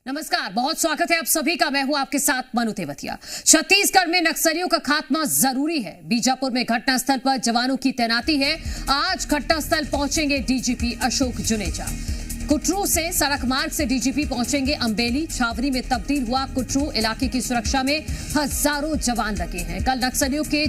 नमस्कार, बहुत स्वागत है आप सभी का। मैं हूं आपके साथ मनु तेवतिया। छत्तीसगढ़ में नक्सलियों का खात्मा जरूरी है। बीजापुर में घटनास्थल पर जवानों की तैनाती है। आज घटनास्थल पहुंचेंगे डीजीपी अशोक जुनेजा। कुटरू से सड़क मार्ग से डीजीपी पहुंचेंगे अम्बेली। छावनी में तब्दील हुआ कुटरू इलाके की सुरक्षा में हजारों जवान लगे हैं। कल नक्सलियों ने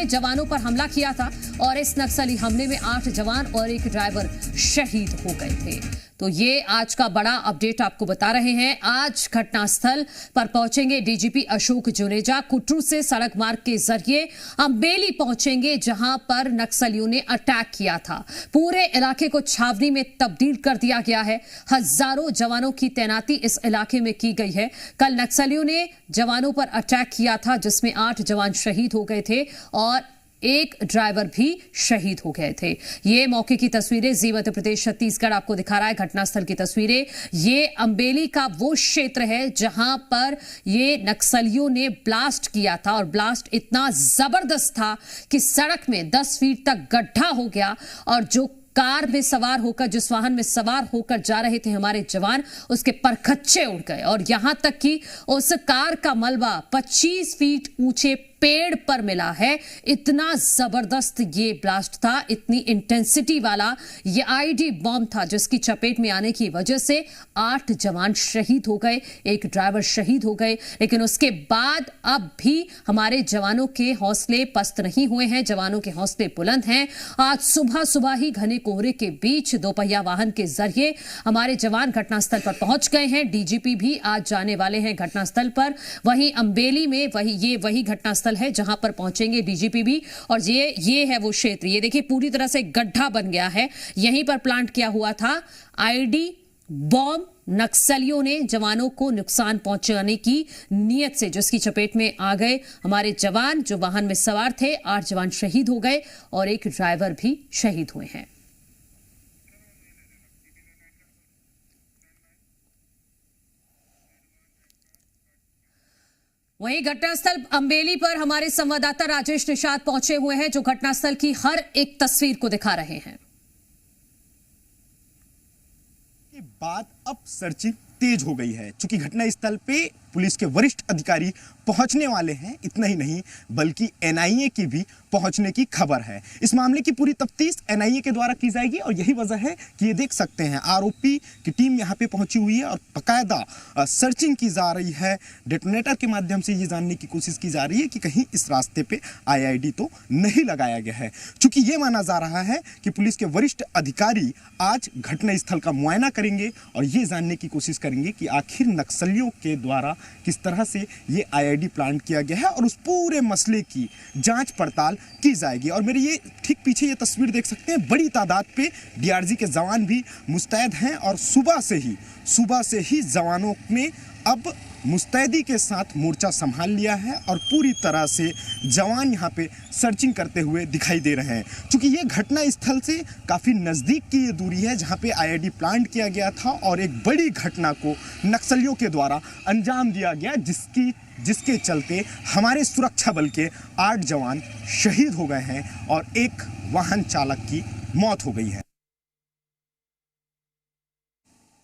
जवानों पर हमला किया था और इस नक्सली हमले में 8 जवान और एक ड्राइवर शहीद हो गए थे। तो ये आज का बड़ा अपडेट आपको बता रहे हैं। आज घटनास्थल पर पहुंचेंगे डीजीपी अशोक जुनेजा। कुटरू से सड़क मार्ग के जरिए अम्बेली पहुंचेंगे, जहां पर नक्सलियों ने अटैक किया था। पूरे इलाके को छावनी में तब्दील कर दिया गया है। हजारों जवानों की तैनाती इस इलाके में की गई है। कल नक्सलियों ने जवानों पर अटैक किया था, जिसमें 8 जवान शहीद हो गए थे और एक ड्राइवर भी शहीद हो गए थे। ये मौके की तस्वीरें जी मध्य प्रदेश छत्तीसगढ़ आपको दिखा रहा है। घटनास्थल की तस्वीरें। ये अम्बेली का वो क्षेत्र है जहां पर ये नक्सलियों ने ब्लास्ट किया था और ब्लास्ट इतना जबरदस्त था कि सड़क में 10 फीट तक गड्ढा हो गया और जो कार में सवार होकर, जिस वाहन में सवार होकर जा रहे थे हमारे जवान, उसके परखच्चे उड़ गए और यहां तक कि उस कार का मलबा 25 फीट ऊंचे पेड़ पर मिला है। इतना जबरदस्त ये ब्लास्ट था, इतनी इंटेंसिटी वाला ये आईडी बॉम्ब था, जिसकी चपेट में आने की वजह से 8 जवान शहीद हो गए, एक ड्राइवर शहीद हो गए। लेकिन उसके बाद अब भी हमारे जवानों के हौसले पस्त नहीं हुए हैं। जवानों के हौसले बुलंद हैं। आज सुबह ही घने कोहरे के बीच दोपहिया वाहन के जरिए हमारे जवान घटनास्थल पर पहुंच गए हैं। डीजीपी भी आज जाने वाले हैं घटनास्थल पर। वहीं अम्बेली में वही घटनास्थल है जहां पर पहुंचेंगे डीजीपी भी। और ये है वो क्षेत्र। ये देखिए, पूरी तरह से गड्ढा बन गया है। यहीं पर प्लांट किया हुआ था आईडी बॉम्ब। नक्सलियों ने जवानों को नुकसान पहुंचाने की नीयत से, जिसकी चपेट में आ गए हमारे जवान जो वाहन में सवार थे। 8 जवान शहीद हो गए और एक ड्राइवर भी शहीद हुए हैं। वहीं घटनास्थल अम्बेली पर हमारे संवाददाता राजेश निषाद पहुंचे हुए हैं, जो घटनास्थल की हर एक तस्वीर को दिखा रहे हैं। ये बात अब सर्चिंग तेज हो गई है, क्योंकि घटनास्थल पे पुलिस के वरिष्ठ अधिकारी पहुंचने वाले हैं। इतना ही नहीं, बल्कि एनआईए की भी पहुंचने की खबर है। इस मामले की पूरी तफ्तीश एनआईए के द्वारा की जाएगी और यही वजह है कि ये देख सकते हैं आरोपी की टीम यहां पे पहुंची हुई है और बाकायदा सर्चिंग की जा रही है। डेटोनेटर के माध्यम से ये जानने की कोशिश की जा रही है कि कहीं इस रास्ते पे आईईडी तो नहीं लगाया गया है, क्योंकि ये माना जा रहा है कि पुलिस के वरिष्ठ अधिकारी आज घटनास्थल का मुआयना करेंगे और ये जानने की कोशिश करेंगे कि आखिर नक्सलियों के द्वारा किस तरह से ये आईईडी प्लांट किया गया है और उस पूरे मसले की जांच पड़ताल की जाएगी। और मेरे ये ठीक पीछे ये तस्वीर देख सकते हैं, बड़ी तादाद पे डीआरजी के जवान भी मुस्तैद हैं और सुबह से ही जवानों ने अब मुस्तैदी के साथ मोर्चा संभाल लिया है और पूरी तरह से जवान यहाँ पे सर्चिंग करते हुए दिखाई दे रहे हैं। क्योंकि ये घटना स्थल से काफ़ी नज़दीक की ये दूरी है जहाँ पे आईईडी प्लांट किया गया था और एक बड़ी घटना को नक्सलियों के द्वारा अंजाम दिया गया, जिसके चलते हमारे सुरक्षा बल के 8 जवान शहीद हो गए हैं और एक वाहन चालक की मौत हो गई है।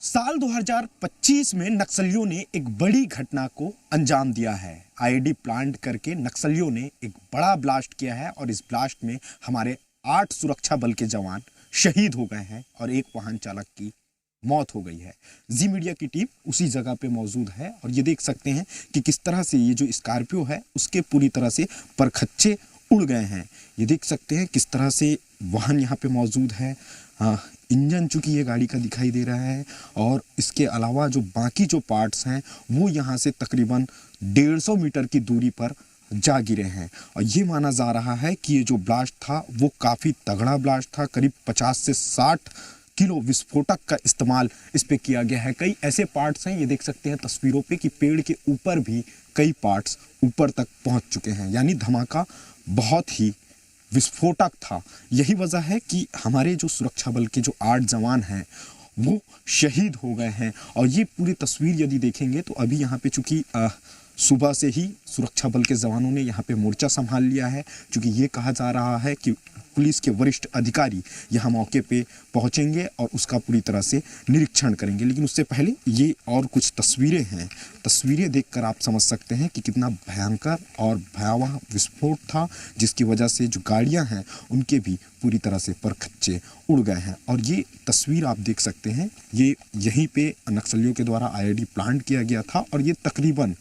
साल 2025 में नक्सलियों ने एक बड़ी घटना को अंजाम दिया है। आईईडी प्लांट करके नक्सलियों ने एक बड़ा ब्लास्ट किया है और इस ब्लास्ट में हमारे 8 सुरक्षा बल के जवान शहीद हो गए हैं और एक वाहन चालक की मौत हो गई है। जी मीडिया की टीम उसी जगह पे मौजूद है और ये देख सकते हैं कि किस तरह से ये जो स्कॉर्पियो है उसके पूरी तरह से परखच्चे उड़ गए हैं। ये देख सकते हैं किस तरह से वाहन यहाँ पे मौजूद है। इंजन चूंकि ये गाड़ी का दिखाई दे रहा है और इसके अलावा जो बाकी जो पार्ट्स हैं वो यहाँ से तकरीबन 150 मीटर की दूरी पर जा गिरे हैं। और ये माना जा रहा है कि ये जो ब्लास्ट था वो काफ़ी तगड़ा ब्लास्ट था। करीब 50 से 60 किलो विस्फोटक का इस्तेमाल इस पे किया गया है। कई ऐसे पार्ट्स हैं, ये देख सकते हैं तस्वीरों पे, कि पेड़ के ऊपर भी कई पार्ट्स ऊपर तक पहुँच चुके हैं। यानी धमाका बहुत ही विस्फोटक था। यही वजह है कि हमारे जो सुरक्षा बल के जो 8 जवान हैं वो शहीद हो गए हैं। और ये पूरी तस्वीर यदि देखेंगे तो अभी यहाँ पे चूंकि सुबह से ही सुरक्षा बल के जवानों ने यहाँ पे मोर्चा संभाल लिया है, क्योंकि ये कहा जा रहा है कि पुलिस के वरिष्ठ अधिकारी यहाँ मौके पे पहुंचेंगे और उसका पूरी तरह से निरीक्षण करेंगे। लेकिन उससे पहले ये और कुछ तस्वीरें हैं, तस्वीरें देखकर आप समझ सकते हैं कि कितना भयंकर और भयावह विस्फोट था, जिसकी वजह से जो गाड़ियां हैं उनके भी पूरी तरह से परखच्चे उड़ गए हैं। और ये तस्वीर आप देख सकते हैं, ये यहीं पे नक्सलियों के द्वारा आईईडी प्लांट किया गया था और ये तकरीबन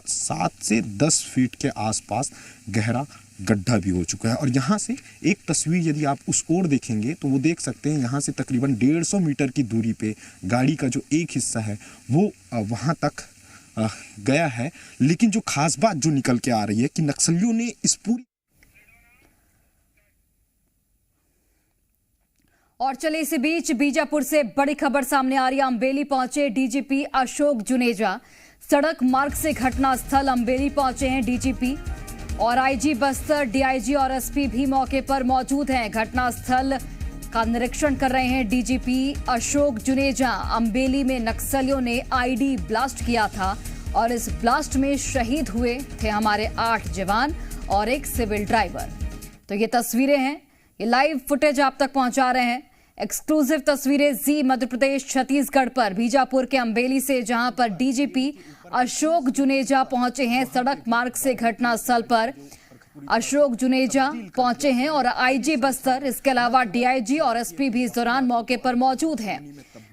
7 से 10 फीट के आसपास गहरा गड्ढा भी हो चुका है। और यहाँ से एक तस्वीर यदि आप उस ओर देखेंगे तो वो देख सकते हैं, यहाँ से तकरीबन 150 मीटर की दूरी पे गाड़ी का जो एक हिस्सा है वो वहाँ तक गया है। लेकिन जो खास बात जो निकल के आ रही है कि नक्सलियों ने इस पूरी और चले इसी बीच बीजापुर से बड़ी खबर सामने आ रही है। अम्बेली पहुंचे डीजीपी अशोक जुनेजा। सड़क मार्ग से घटनास्थल अम्बेली पहुंचे हैं डीजीपी और आईजी बस्तर, डीआईजी और एसपी भी मौके पर मौजूद हैं। घटनास्थल का निरीक्षण कर रहे हैं डीजीपी अशोक जुनेजा। अम्बेली में नक्सलियों ने आईडी ब्लास्ट किया था और इस ब्लास्ट में शहीद हुए थे हमारे 8 जवान और एक सिविल ड्राइवर। तो ये तस्वीरें हैं, ये लाइव फुटेज आप तक पहुंचा रहे हैं। एक्सक्लूसिव तस्वीरें जी मध्य प्रदेश छत्तीसगढ़ पर बीजापुर के अम्बेली से, जहां पर डीजीपी अशोक जुनेजा पहुंचे हैं। सड़क मार्ग से घटनास्थल पर अशोक जुनेजा पहुंचे हैं और आईजी बस्तर, इसके अलावा डीआईजी और एसपी भी इस दौरान मौके पर मौजूद हैं।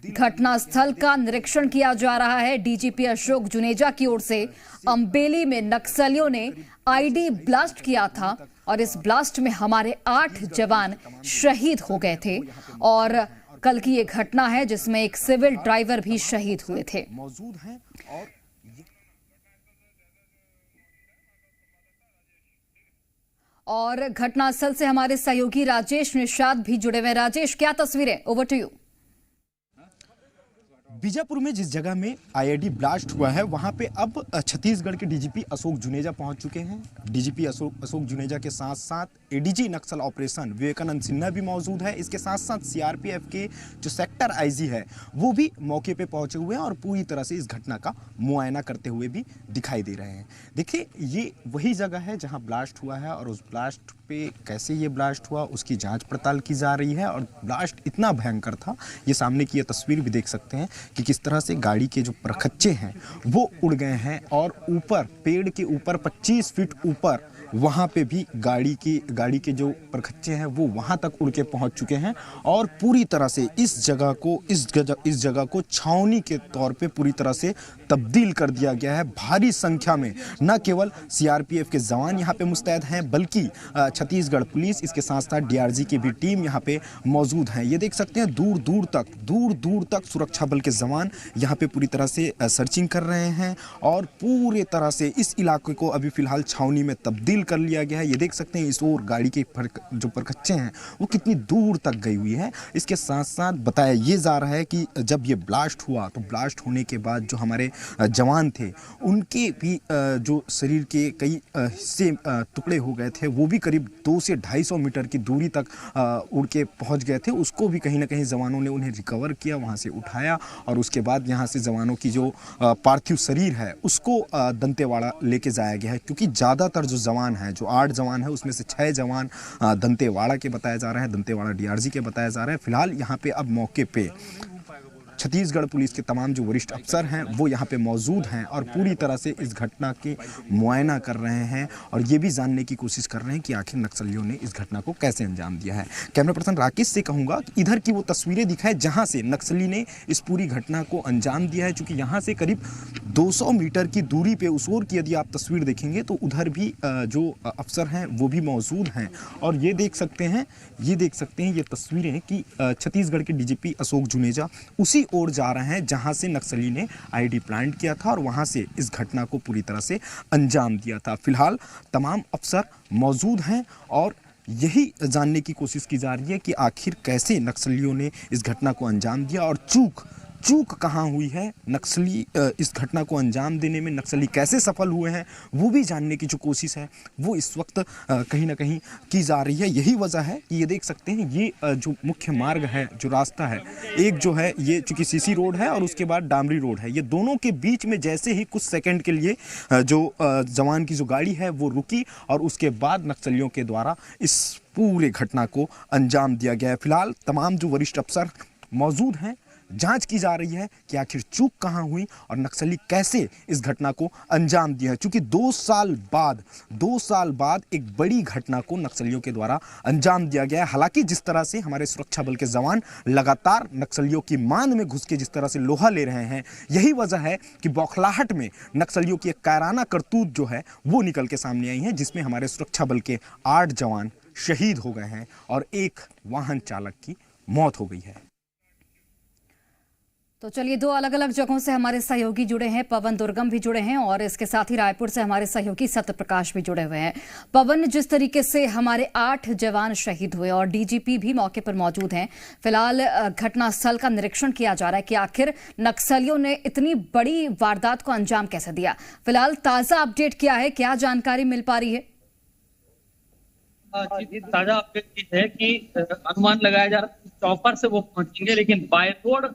घटनास्थल का निरीक्षण किया जा रहा है डीजीपी अशोक जुनेजा की ओर से। अम्बेली में नक्सलियों ने आईडी ब्लास्ट किया था और इस ब्लास्ट में हमारे 8 जवान शहीद हो गए थे और कल की ये घटना है जिसमें एक सिविल ड्राइवर भी शहीद हुए थे। मौजूद हैं और घटनास्थल से हमारे सहयोगी राजेश निषाद भी जुड़े हुए। राजेश, क्या तस्वीरें, ओवर टू यू। बीजापुर में जिस जगह में आईईडी ब्लास्ट हुआ है वहां पे अब छत्तीसगढ़ के डीजीपी अशोक जुनेजा पहुंच चुके हैं। डीजीपी अशोक जुनेजा के साथ साथ एडीजी नक्सल ऑपरेशन विवेकानंद सिन्हा भी मौजूद है। इसके साथ साथ सीआरपीएफ के जो सेक्टर आईजी है वो भी मौके पे पहुंचे हुए हैं और पूरी तरह से इस घटना का मुआयना करते हुए भी दिखाई दे रहे हैं। देखिए, ये वही जगह है जहाँ ब्लास्ट हुआ है और उस ब्लास्ट पे कैसे ये ब्लास्ट हुआ उसकी जाँच पड़ताल की जा रही है। और ब्लास्ट इतना भयंकर था, ये सामने की ये तस्वीर भी देख सकते हैं कि किस तरह से गाड़ी के जो परखच्चे हैं वो उड़ गए हैं और ऊपर पेड़ के ऊपर 25 फीट ऊपर वहाँ पे भी गाड़ी के जो परखच्चे हैं वो वहाँ तक उड़ के पहुँच चुके हैं और पूरी तरह से इस जगह को छावनी के तौर पे पूरी तरह से तब्दील कर दिया गया है। भारी संख्या में न केवल सीआरपीएफ के जवान यहाँ पे मुस्तैद हैं बल्कि छत्तीसगढ़ पुलिस, इसके साथ साथ डीआरजी की भी टीम यहाँ पे मौजूद हैं। ये देख सकते हैं दूर दूर तक सुरक्षा बल के जवान यहाँ पे पूरी तरह से सर्चिंग कर रहे हैं और पूरे तरह से इस इलाके को अभी फिलहाल छावनी में तब्दील कर लिया गया है। ये देख सकते हैं इस ओर गाड़ी के जो परखच्चे हैं वो कितनी दूर तक गई हुई है। इसके साथ साथ बताया ये जा रहा है कि जब ये ब्लास्ट हुआ तो ब्लास्ट होने के बाद जो हमारे जवान थे उनके भी जो शरीर के कई हिस्से टुकड़े हो गए थे, वो भी करीब 200 से 250 मीटर की दूरी तक उड़ के पहुंच गए थे। उसको भी कहीं ना कहीं जवानों ने उन्हें रिकवर किया, वहां से उठाया और उसके बाद यहाँ से जवानों की जो पार्थिव शरीर है उसको दंतेवाड़ा लेके जाया गया है। क्योंकि ज़्यादातर जो जवान हैं, जो 8 जवान हैं उसमें से 6 जवान दंतेवाड़ा के बताया जा रहा है, दंतेवाड़ा डीआरजी के बताया जा रहा है। फिलहाल यहाँ पे अब मौके पे छत्तीसगढ़ पुलिस के तमाम जो वरिष्ठ अफसर हैं वो यहाँ पे मौजूद हैं और पूरी तरह से इस घटना के मुआयना कर रहे हैं और ये भी जानने की कोशिश कर रहे हैं कि आखिर नक्सलियों ने इस घटना को कैसे अंजाम दिया है। कैमरा पर्सन राकेश से कहूँगा कि इधर की वो तस्वीरें दिखाएं जहाँ से नक्सली ने इस पूरी घटना को अंजाम दिया है। चूँकि यहाँ से करीब 200 मीटर की दूरी पर उस ओर की यदि आप तस्वीर देखेंगे तो उधर भी जो अफसर हैं वो भी मौजूद हैं और ये देख सकते हैं ये तस्वीरें कि छत्तीसगढ़ के डीजीपी अशोक जुनेजा उसी ओर जा रहे हैं जहां से नक्सली ने आईडी प्लांट किया था और वहां से इस घटना को पूरी तरह से अंजाम दिया था। फिलहाल तमाम अफसर मौजूद हैं और यही जानने की कोशिश की जा रही है कि आखिर कैसे नक्सलियों ने इस घटना को अंजाम दिया और चूक चूक कहाँ हुई है, नक्सली इस घटना को अंजाम देने में नक्सली कैसे सफल हुए हैं, वो भी जानने की जो कोशिश है वो इस वक्त कहीं ना कहीं की जा रही है। यही वजह है कि ये देख सकते हैं, ये जो मुख्य मार्ग है, जो रास्ता है, एक जो है ये चूंकि सीसी रोड है और उसके बाद डामरी रोड है, ये दोनों के बीच में जैसे ही कुछ सेकंड के लिए जो जवान की जो गाड़ी है वो रुकी और उसके बाद नक्सलियों के द्वारा इस पूरे घटना को अंजाम दिया गया है। फिलहाल तमाम जो वरिष्ठ अफसर मौजूद हैं, जांच की जा रही है कि आखिर चूक कहां हुई और नक्सली कैसे इस घटना को अंजाम दिया है। क्योंकि 2 साल बाद एक बड़ी घटना को नक्सलियों के द्वारा अंजाम दिया गया है। हालांकि जिस तरह से हमारे सुरक्षा बल के जवान लगातार नक्सलियों की मान में घुस के जिस तरह से लोहा ले रहे हैं, यही वजह है कि बौखलाहट में नक्सलियों की एक कायराना करतूत जो है वो निकल के सामने आई है, जिसमें हमारे सुरक्षा बल के 8 जवान शहीद हो गए हैं और एक वाहन चालक की मौत हो गई है। तो चलिए, 2 अलग अलग जगहों से हमारे सहयोगी जुड़े हैं। पवन दुर्गम भी जुड़े हैं और इसके साथ ही रायपुर से हमारे सहयोगी सत्यप्रकाश भी जुड़े हुए हैं। पवन, जिस तरीके से हमारे 8 जवान शहीद हुए और डीजीपी भी मौके पर मौजूद हैं, फिलहाल घटनास्थल का निरीक्षण किया जा रहा है कि आखिर नक्सलियों ने इतनी बड़ी वारदात को अंजाम कैसे दिया। फिलहाल ताजा अपडेट क्या है, क्या जानकारी मिल पा रही है? ताजा अपडेट है कि अनुमान लगाया जा रहा है चौपर से वो पहुंचेंगे, लेकिन बाय रोड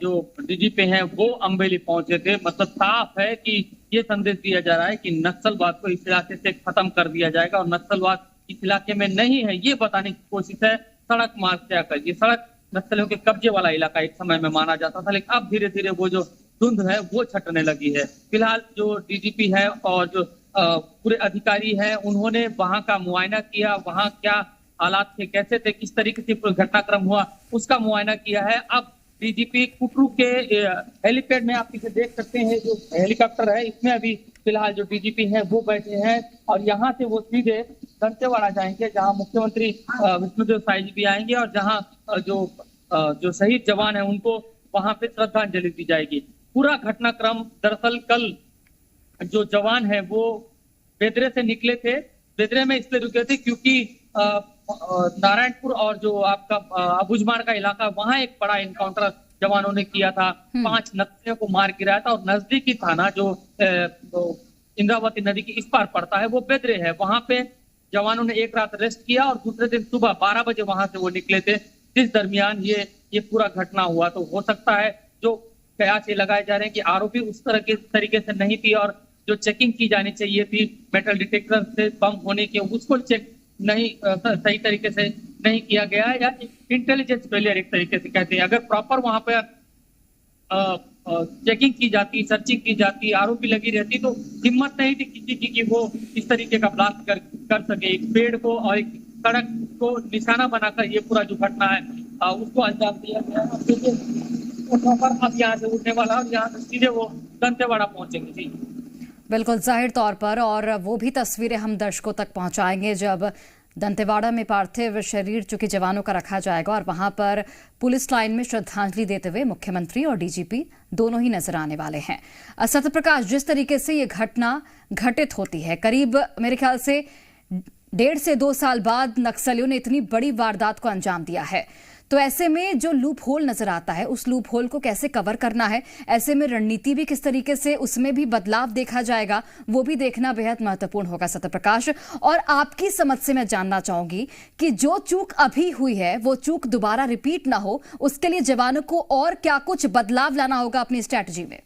जो डीजीपी हैं वो अम्बेली पहुंचे थे। मतलब साफ है कि ये संदेश दिया जा रहा है कि नक्सलवाद को इस इलाके से खत्म कर दिया जाएगा और नक्सलवाद इस इलाके में नहीं है, ये बताने की कोशिश है। सड़क मार्ग से आकर ये सड़क नक्सलियों के कब्जे वाला इलाका एक समय में माना जाता था, लेकिन अब धीरे धीरे वो जो धुंध है वो छटने लगी है। फिलहाल जो डीजीपी है और जो पूरे अधिकारी हैं, उन्होंने वहां का मुआयना किया, वहां क्या हालात थे, कैसे थे, किस तरीके से घटनाक्रम हुआ, उसका मुआयना किया है। अब डीजीपी कुटरू के हेलीपैड में आप इसे देख सकते हैं, जो हेलीकॉप्टर है इसमें अभी फिलहाल जो डीजीपी हैं वो बैठे हैं और यहाँ से वो सीधे दंतेवाड़ा जाएंगे, जहाँ मुख्यमंत्री विष्णुदेव साय जी भी आएंगे और जहाँ जो शहीद जवान है उनको वहां पे श्रद्धांजलि दी जाएगी। पूरा घटनाक्रम दरअसल कल जो जवान है वो बेदरे से निकले थे। बेदरे में इसलिए रुके थे क्योंकि नारायणपुर और जो आपका अबुझमाड़ का इलाका, वहां एक बड़ा इनकाउंटर जवानों ने किया था, 5 नक्सलियों को मार गिराया था और नजदीकी थाना जो इंद्रावती नदी की इस पार पड़ता है वो बेदरे है। वहां पे जवानों ने एक रात रेस्ट किया और दूसरे दिन सुबह 12 बजे वहां से वो निकले थे, जिस दरमियान ये पूरा घटना हुआ। तो हो सकता है जो कयास ये लगाए जा रहे हैं कि आरोपी उस तरह के तरीके से नहीं थी और जो चेकिंग की जानी चाहिए थी मेटल डिटेक्टर से बम होने के, उसको चेक नहीं सही तरीके से नहीं किया गया है, या इंटेलिजेंस फेलियर एक तरीके से कहते हैं। अगर प्रॉपर वहां पर चेकिंग की जाती, सर्चिंग की जाती, आरोपी लगी रहती, तो हिम्मत नहीं थी किसी की कि वो इस तरीके का ब्लास्ट कर सके। एक पेड़ को और एक सड़क को निशाना बनाकर ये पूरा जो घटना है उसको अंजाम दिया गया है। अब यहाँ से उठने वाला और यहाँ से सीधे वो दंतेवाड़ा पहुंचेंगे। जी बिल्कुल, जाहिर तौर पर, और वो भी तस्वीरें हम दर्शकों तक पहुंचाएंगे जब दंतेवाड़ा में पार्थिव शरीर चूंकि जवानों का रखा जाएगा और वहां पर पुलिस लाइन में श्रद्धांजलि देते हुए मुख्यमंत्री और डीजीपी दोनों ही नजर आने वाले हैं। सत्यप्रकाश, जिस तरीके से ये घटना घटित होती है, करीब मेरे ख्याल से 1.5 से 2 साल बाद नक्सलियों ने इतनी बड़ी वारदात को अंजाम दिया है, तो ऐसे में जो लूप होल नजर आता है उस लूप होल को कैसे कवर करना है, ऐसे में रणनीति भी किस तरीके से उसमें भी बदलाव देखा जाएगा, वो भी देखना बेहद महत्वपूर्ण होगा। सत्यप्रकाश, और आपकी समझ से मैं जानना चाहूंगी कि जो चूक अभी हुई है वो चूक दोबारा रिपीट ना हो, उसके लिए जवानों को और क्या कुछ बदलाव लाना होगा अपनी स्ट्रैटेजी में?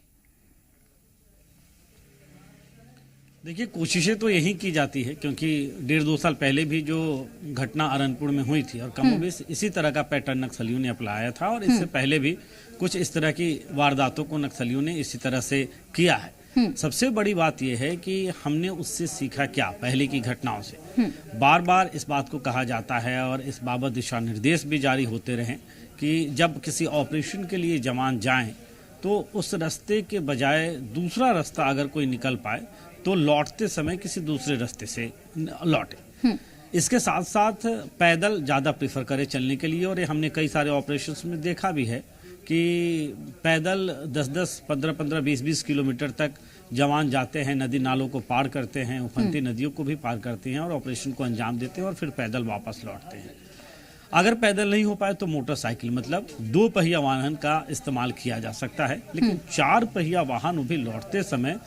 देखिए, कोशिशें तो यही की जाती है क्योंकि 1.5-2 साल पहले भी जो घटना अरनपुर में हुई थी और कमोबेश इसी तरह का पैटर्न नक्सलियों ने अपनाया था और इससे पहले भी कुछ इस तरह की वारदातों को नक्सलियों ने इसी तरह से किया है। सबसे बड़ी बात यह है कि हमने उससे सीखा क्या पहले की घटनाओं से। बार बार इस बात को कहा जाता है और इस बाबत दिशा निर्देश भी जारी होते रहे कि जब किसी ऑपरेशन के लिए जवान जाएं तो उस रास्ते के बजाय दूसरा रास्ता अगर कोई निकल पाए तो लौटते समय किसी दूसरे रास्ते से लौटे। इसके साथ साथ पैदल ज़्यादा प्रीफर करें चलने के लिए, और ये हमने कई सारे ऑपरेशंस में देखा भी है कि पैदल 10-10, 15-15, 20-20 किलोमीटर तक जवान जाते हैं, नदी नालों को पार करते हैं, उफनती नदियों को भी पार करते हैं और ऑपरेशन को अंजाम देते हैं और फिर पैदल वापस लौटते हैं। अगर पैदल नहीं हो पाए तो मोटरसाइकिल, मतलब 2 पहिया वाहन का इस्तेमाल किया जा सकता है, लेकिन 4 पहिया वाहन भी लौटते समय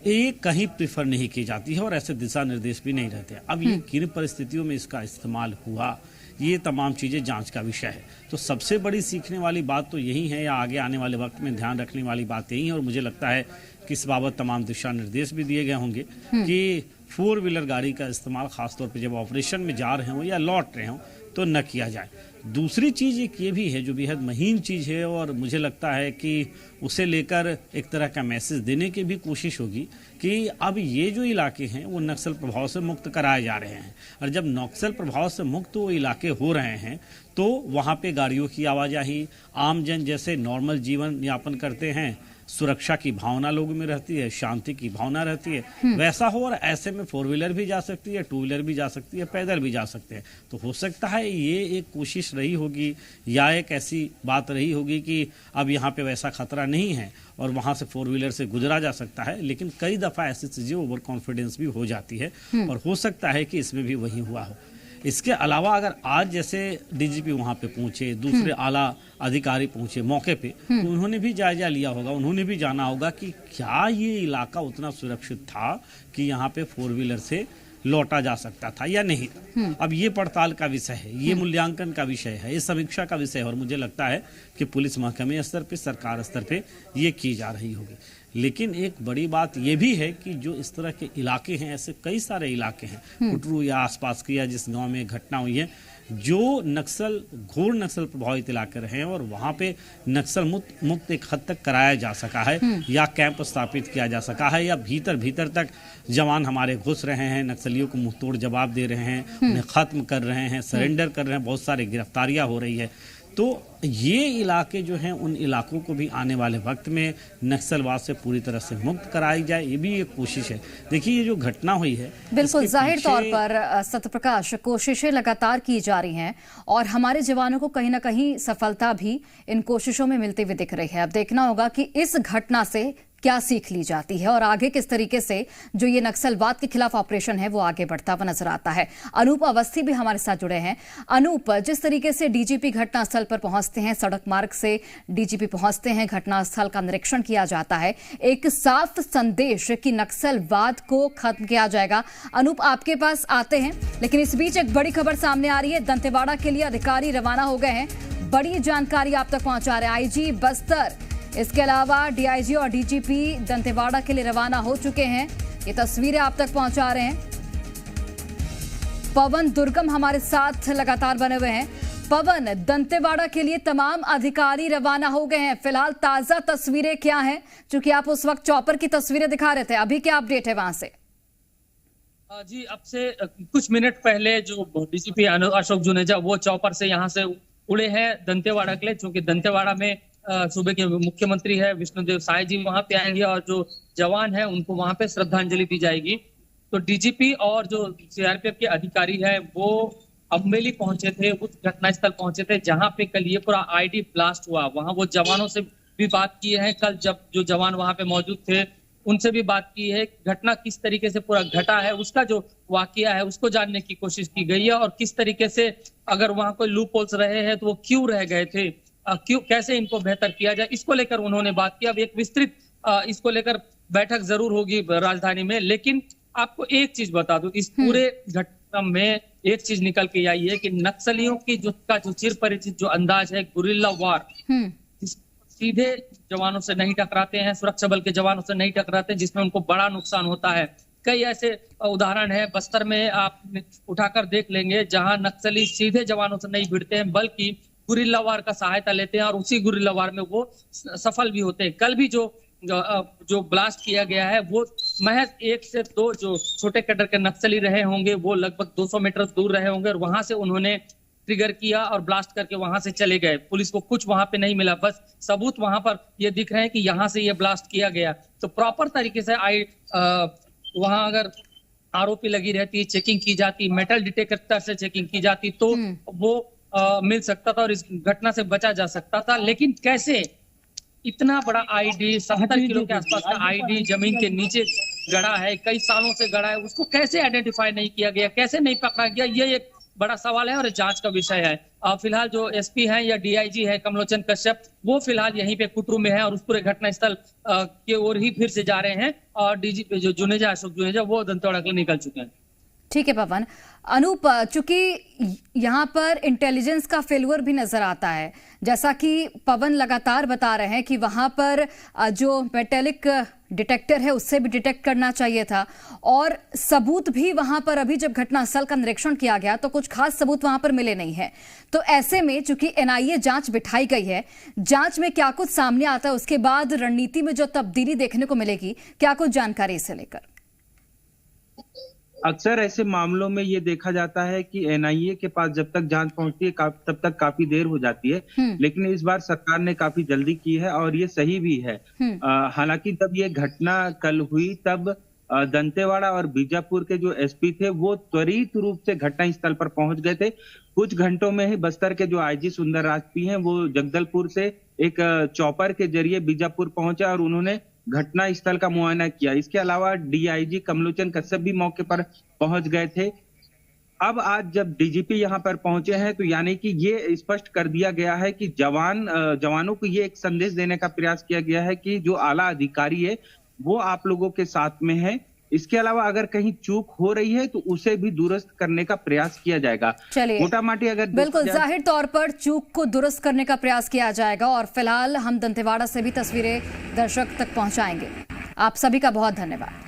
एक कहीं प्रिफर नहीं की जाती है और ऐसे दिशा निर्देश भी नहीं रहते। अब ये किन परिस्थितियों में इसका इस्तेमाल हुआ, ये तमाम चीज़ें जांच का विषय है। तो सबसे बड़ी सीखने वाली बात तो यही है, या आगे आने वाले वक्त में ध्यान रखने वाली बात यही है, और मुझे लगता है कि इस बाबत तमाम दिशा निर्देश भी दिए गए होंगे कि 4 व्हीलर गाड़ी का इस्तेमाल खासतौर पर जब ऑपरेशन में जा रहे हों या लौट रहे हों तो न किया जाए। दूसरी चीज़ एक ये भी है जो बेहद महीन चीज़ है, और मुझे लगता है कि उसे लेकर एक तरह का मैसेज देने की भी कोशिश होगी कि अब ये जो इलाके हैं वो नक्सल प्रभाव से मुक्त कराए जा रहे हैं, और जब नक्सल प्रभाव से मुक्त वो इलाके हो रहे हैं तो वहाँ पे गाड़ियों की आवाजाही, आमजन जैसे नॉर्मल जीवन यापन करते हैं, सुरक्षा की भावना लोगों में रहती है, शांति की भावना रहती है, वैसा हो। और ऐसे में 4 व्हीलर भी जा सकती है, 2 व्हीलर भी जा सकती है, पैदल भी जा सकते हैं। तो हो सकता है ये एक कोशिश रही होगी या एक ऐसी बात रही होगी कि अब यहाँ पे वैसा खतरा नहीं है और वहाँ से 4 व्हीलर से गुजरा जा सकता है, लेकिन कई दफ़ा ऐसी चीज़ें ओवर कॉन्फिडेंस भी हो जाती है, और हो सकता है कि इसमें भी वही हुआ हो। इसके अलावा अगर आज जैसे डीजीपी वहाँ पे पहुंचे, दूसरे आला अधिकारी पहुंचे मौके पे, तो उन्होंने भी जायजा लिया होगा, उन्होंने भी जाना होगा कि क्या ये इलाका उतना सुरक्षित था कि यहाँ पे 4 व्हीलर से लौटा जा सकता था या नहीं। अब ये पड़ताल का विषय है, ये मूल्यांकन का विषय है, ये समीक्षा का विषय है, और मुझे लगता है कि पुलिस महकमे स्तर पे, सरकार स्तर पे ये की जा रही होगी। लेकिन एक बड़ी बात ये भी है कि जो इस तरह के इलाके हैं, ऐसे कई सारे इलाके हैं कुटरू या आसपास के या जिस गांव में घटना हुई है, जो घोर नक्सल प्रभावित इलाके रहे हैं, और वहाँ पे नक्सल मुक्त एक हद तक कराया जा सका है, या कैंप स्थापित किया जा सका है, या भीतर तक जवान हमारे घुस रहे हैं, नक्सलियों को मुंहतोड़ जवाब दे रहे हैं, उन्हें खत्म कर रहे हैं, सरेंडर कर रहे हैं, बहुत सारी गिरफ्तारियां हो रही है। तो ये इलाके जो हैं, उन इलाकों को भी आने वाले वक्त में नक्सलवाद से पूरी तरह से मुक्त कराई जाए, ये भी एक कोशिश है। देखिए ये जो घटना हुई है, बिल्कुल जाहिर तौर पर सत्यप्रकाश, कोशिशें लगातार की जा रही हैं और हमारे जवानों को कहीं ना कहीं सफलता भी इन कोशिशों में मिलती हुई दिख रही है। अब देखना होगा कि इस घटना से क्या सीख ली जाती है और आगे किस तरीके से जो ये नक्सलवाद के खिलाफ ऑपरेशन है वो आगे बढ़ता हुआ नजर आता है। अनूप अवस्थी भी हमारे साथ जुड़े हैं। अनूप, जिस तरीके से डीजीपी घटनास्थल पर पहुंचते हैं, सड़क मार्ग से डीजीपी पहुंचते हैं, घटनास्थल का निरीक्षण किया जाता है, एक साफ संदेश कि नक्सलवाद को खत्म किया जाएगा। अनूप, आपके पास आते हैं, लेकिन इस बीच एक बड़ी खबर सामने आ रही है। दंतेवाड़ा के लिए अधिकारी रवाना हो गए हैं, बड़ी जानकारी आप तक पहुंचा रहे हैं आईजी बस्तर, इसके अलावा डीआईजी और डीजीपी दंतेवाड़ा के लिए रवाना हो चुके हैं। ये तस्वीरें आप तक पहुंचा रहे हैं पवन दुर्गम हमारे साथ लगातार बने हुए हैं। पवन, दंतेवाड़ा के लिए तमाम अधिकारी रवाना हो गए हैं, फिलहाल ताजा तस्वीरें क्या हैं? क्योंकि आप उस वक्त चॉपर की तस्वीरें दिखा रहे थे, अभी क्या अपडेट है वहां से? जी, अब से कुछ मिनट पहले जो डीजीपी अशोक जुनेजा वो चॉपर से यहाँ से उड़े हैं दंतेवाड़ा के लिए, क्योंकि दंतेवाड़ा में सूबे के मुख्यमंत्री है विष्णुदेव साय जी वहां पे आएंगे और जो जवान है उनको वहां पे श्रद्धांजलि दी जाएगी। तो डीजीपी और जो सीआरपीएफ के अधिकारी है वो अम्बेली पहुंचे थे, उस घटनास्थल पहुंचे थे जहां पे कल ये पूरा आईडी ब्लास्ट हुआ। वहां वो जवानों से भी बात की है, कल जब जो जवान वहां पे मौजूद थे उनसे भी बात की है। घटना किस तरीके से पूरा घटा है, उसका जो वाकया है उसको जानने की कोशिश की गई है, और किस तरीके से अगर वहां कोई लूप होल्स रहे हैं तो वो क्यों रह गए थे, क्यों, कैसे इनको बेहतर किया जाए, इसको लेकर उन्होंने बात की। अब एक विस्तृत इसको लेकर बैठक जरूर होगी राजधानी में। लेकिन आपको एक चीज बता दूं, इस पूरे घटना में एक चीज निकल के आई है कि नक्सलियों की जो चिर परिचित जो अंदाज है, गुरिल्ला वार, सीधे जवानों से नहीं टकराते हैं, सुरक्षा बल के जवानों से नहीं टकराते, जिसमें उनको बड़ा नुकसान होता है। कई ऐसे उदाहरण है बस्तर में आप उठाकर देख लेंगे जहां नक्सली सीधे जवानों से नहीं भिड़ते हैं बल्कि गुरिल्ला वार का सहायता लेते हैं और उसी गुरिल्ला वार में वो सफल भी होते हैं। कल भी जो ब्लास्ट किया गया है वो महज 1 से 2 जो छोटे कटर के नक्सली रहे होंगे, वो लगभग 200 मीटर दूर रहे होंगे और वहां से उन्होंने ट्रिगर किया और ब्लास्ट करके वहां से चले गए। पुलिस को कुछ वहां पे नहीं मिला, बस सबूत वहां पर ये दिख रहे हैं कि यहाँ से ये ब्लास्ट किया गया। तो प्रॉपर तरीके से वहां अगर आरोपी लगी रहती, चेकिंग की जाती, मेटल डिटेक्टर से चेकिंग की जाती तो वो मिल सकता था और इस घटना से बचा जा सकता था। लेकिन कैसे इतना बड़ा आईडी, 70 किलो के आसपास का आईडी जमीन के नीचे गड़ा है, कई सालों से गड़ा है, उसको कैसे आइडेंटिफाई नहीं किया गया, कैसे नहीं पकड़ा गया, ये एक बड़ा सवाल है और जांच का विषय है। फिलहाल जो एसपी हैं या डीआईजी है कमलोचन कश्यप, वो फिलहाल यहीं पे कुटरू में है और उस पूरे घटनास्थल के ओर ही फिर से जा रहे हैं। और डीजीपी जो जुनेजा, अशोक जुनेजा, वो दंतेवाड़ा के लिए निकल चुके हैं। ठीक है पवन। अनूप, चूंकि यहाँ पर इंटेलिजेंस का फेल्यूर भी नजर आता है, जैसा कि पवन लगातार बता रहे हैं कि वहां पर जो मेटेलिक डिटेक्टर है उससे भी डिटेक्ट करना चाहिए था, और सबूत भी वहां पर अभी जब घटनास्थल का निरीक्षण किया गया तो कुछ खास सबूत वहां पर मिले नहीं है। तो ऐसे में चूंकि एनआईए जांच बिठाई गई है, जांच में क्या कुछ सामने आता है, उसके बाद रणनीति में जो तब्दीली देखने को मिलेगी, क्या कुछ जानकारी इसे लेकर? अक्सर ऐसे मामलों में ये देखा जाता है कि एनआईए के पास जब तक जांच पहुंचती है तब तक काफी देर हो जाती है, लेकिन इस बार सरकार ने काफी जल्दी की है और ये सही भी है। हालांकि जब ये घटना कल हुई तब दंतेवाड़ा और बीजापुर के जो एसपी थे वो त्वरित रूप से घटनास्थल पर पहुंच गए थे। कुछ घंटों में ही बस्तर के जो आईजी सुंदर राजपी हैं वो जगदलपुर से एक चॉपर के जरिए बीजापुर पहुंचे और उन्होंने घटना स्थल का मुआयना किया। इसके अलावा डीआईजी कमलोचन कश्यप भी मौके पर पहुंच गए थे। अब आज जब डीजीपी यहां पर पहुंचे हैं तो यानी कि ये स्पष्ट कर दिया गया है कि जवानों को ये एक संदेश देने का प्रयास किया गया है कि जो आला अधिकारी है वो आप लोगों के साथ में है। इसके अलावा अगर कहीं चूक हो रही है तो उसे भी दुरुस्त करने का प्रयास किया जाएगा। चलिए, मोटा माटी अगर बिल्कुल जाहिर तौर पर चूक को दुरुस्त करने का प्रयास किया जाएगा, और फिलहाल हम दंतेवाड़ा से भी तस्वीरें दर्शक तक पहुंचाएंगे। आप सभी का बहुत धन्यवाद।